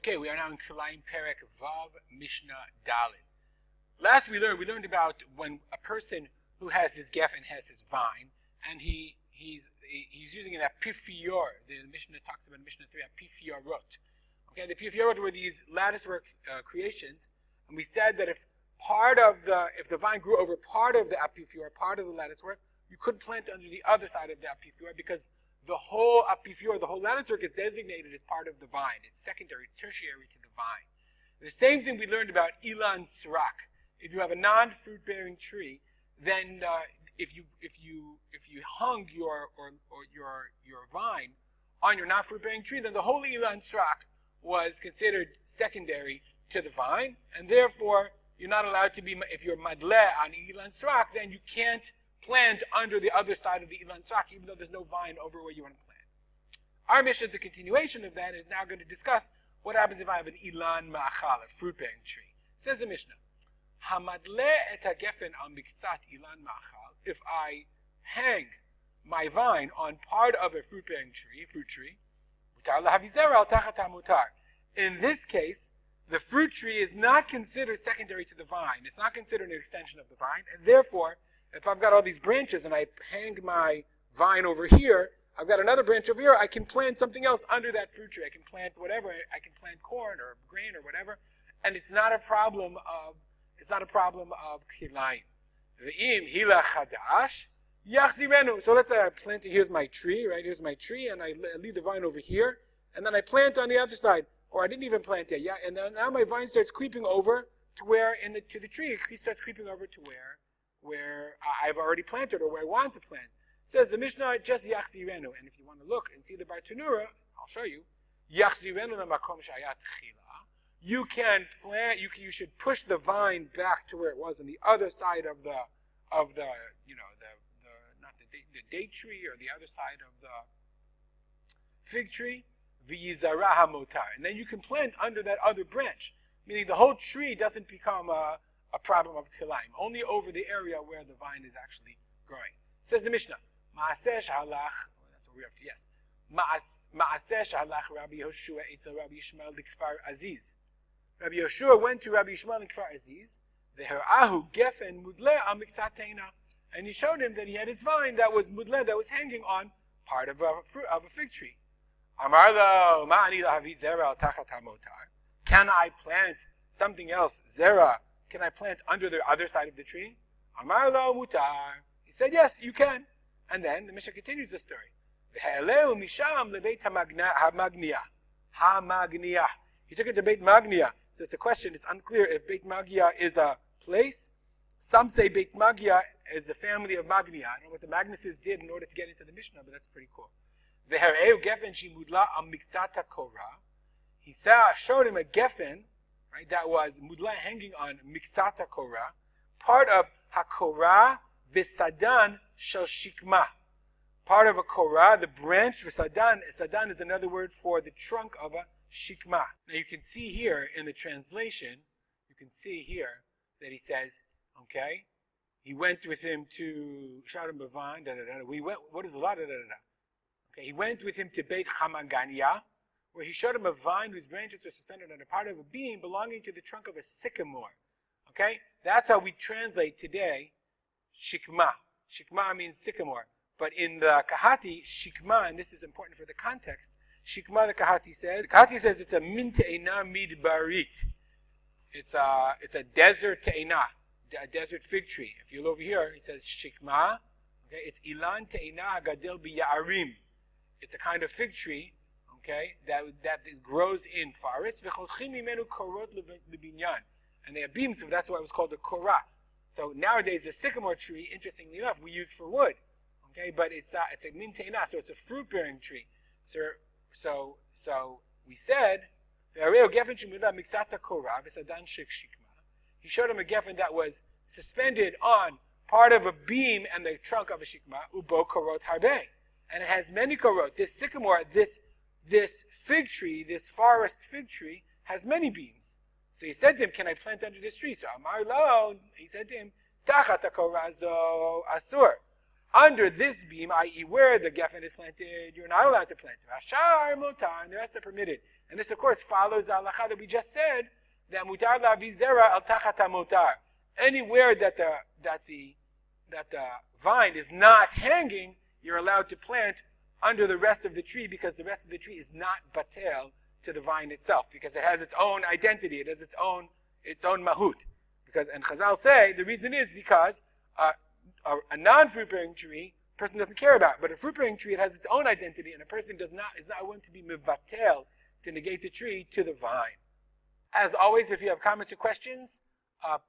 Okay, we are now in Kilayim Perek Vav Mishnah Dalet. Last we learned about when a person who has his geffen has his vine, and he's using an apifior. The Mishnah talks about Mishnah 3 apifiorot. Okay, the apifiorot were these latticework creations, and we said that if the vine grew over part of the apifior, part of the latticework, you couldn't plant under the other side of the apifior because the whole apifior, the whole latticework is designated as part of the vine. It's secondary, it's tertiary to the vine. The same thing we learned about ilan sirak. If you have a non-fruit-bearing tree, then if you hung your vine on your non-fruit-bearing tree, then the whole ilan sirak was considered secondary to the vine, and therefore you're not allowed to be. If you're madleh on ilan sirak, then you can't plant under the other side of the ilan sirak, even though there's no vine over where you want to plant. Our Mishnah is a continuation of that, is now going to discuss what happens if I have an ilan ma'achal, a fruit-bearing tree. Says the Mishnah, Hamadle et hagefen al miktzat ilan ma'achal, if I hang my vine on part of a fruit tree, mutar lahavizera al tachat hamutar. In this case, the fruit tree is not considered secondary to the vine. It's not considered an extension of the vine, and therefore, if I've got all these branches and I hang my vine over here, I've got another branch over here, I can plant something else under that fruit tree. I can plant whatever. I can plant corn or grain or whatever, and it's not a problem of kilayim. V'im hila chadash yachzirenu. So let's say I planted. Here's my tree, right? Here's my tree, and I leave the vine over here, and then I plant on the other side, or I didn't even plant it. Yeah, and then now my vine starts creeping over to where to the tree. It starts creeping over to where I've already planted or where I want to plant. Says the Mishnah, just yachzirenu. And if you want to look and see the Bar Tanura, I'll show you. Yachzirenu lemakom shayat chila. You can plant. You should push the vine back to where it was on the other side of the date tree or the other side of the fig tree. V'yizara hamotar. And then you can plant under that other branch, meaning the whole tree doesn't become a problem of kilayim, only over the area where the vine is actually growing. Says the Mishnah, Ma'aseh shalach, that's what we're up to, yes. Ma'aseh shalach Rabbi Yoshua Esel Rabbi Yishmael Likfar Aziz. Rabbi Yoshua went to Rabbi Yishmael Likfar Aziz, V'her'ahu gefen mudleh al miktzat teina, and he showed him that he had his vine that was mudleh, that was hanging on part of a fig tree. Amar lo, ma'ani lahavi zera al tachat hamotar. Can I plant something else, zera? Can I plant under the other side of the tree? Amar lo mutar. He said, yes, you can. And then the Mishnah continues the story. V'he'eleu misham lebeit hamagniya. Hamagniya. He took it to Beit Magnia. So it's a question, it's unclear if Beit Magnia is a place. Some say Beit Magnia is the family of Magnia. I don't know what the Magnuses did in order to get into the Mishnah, but that's pretty cool. V'he'eleu gefen shimudla am miktzat hakora. He showed him a gefen, right, that was mudla hanging on miktzat hakora, part of hakora v'sadan shel shikma. Part of a korah, the branch, v'sadan. Sadan is another word for the trunk of a shikma. Now you can see here in the translation, that he says, okay, he went with him to Sharam Bavan, We went, what is a lot, Okay, he went with him to Beit Hamagania, where he showed him a vine whose branches were suspended on a part of a beam belonging to the trunk of a sycamore. Okay, that's how we translate today shikma. Shikma means sycamore. But in the Kahati, shikma, and this is important for the context, shikma, the Kahati says it's a min te'ena midbarit. It's a desert te'ena, a desert fig tree. If you look over here, it says shikma. Okay, it's ilan te'ena gadel biya'arim. It's a kind of fig tree, okay, that grows in forests. V'cholchim mimenu korot lebinyan. And they have beams, so that's why it was called a korah. So nowadays, the sycamore tree, interestingly enough, we use for wood. Okay, but it's a min te'ena, so it's a fruit-bearing tree. So we said, he showed him a geffen that was suspended on part of a beam and the trunk of a shikma, ubo korot harbe. And it has many korot. This sycamore, this fig tree, this forest fig tree, has many beams. So he said to him, can I plant under this tree? So Amar lo, he said to him, tachat hakorazo asur. under this beam, i.e. where the geffen is planted, you're not allowed to plant. Vashar motar, and the rest are permitted. And this, of course, follows the halacha that we just said, that mutar la'avi zera al tachat motar. Anywhere that the vine is not hanging, you're allowed to plant under the rest of the tree, because the rest of the tree is not batel to the vine itself, because it has its own identity, it has its own mahut. Because, and Chazal say, the reason is because a non-fruit-bearing tree, a person doesn't care about, but a fruit-bearing tree, it has its own identity, and a person is not willing to be mivatel, to negate the tree, to the vine. As always, if you have comments or questions,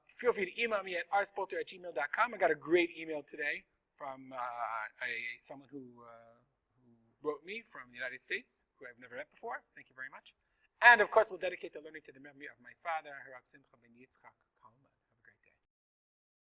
feel free to email me at rspolter@gmail.com. I got a great email today from someone who wrote me from the United States, who I've never met before. Thank you very much. And of course, we'll dedicate the learning to the memory of my father, Harav Simcha ben Yitzchak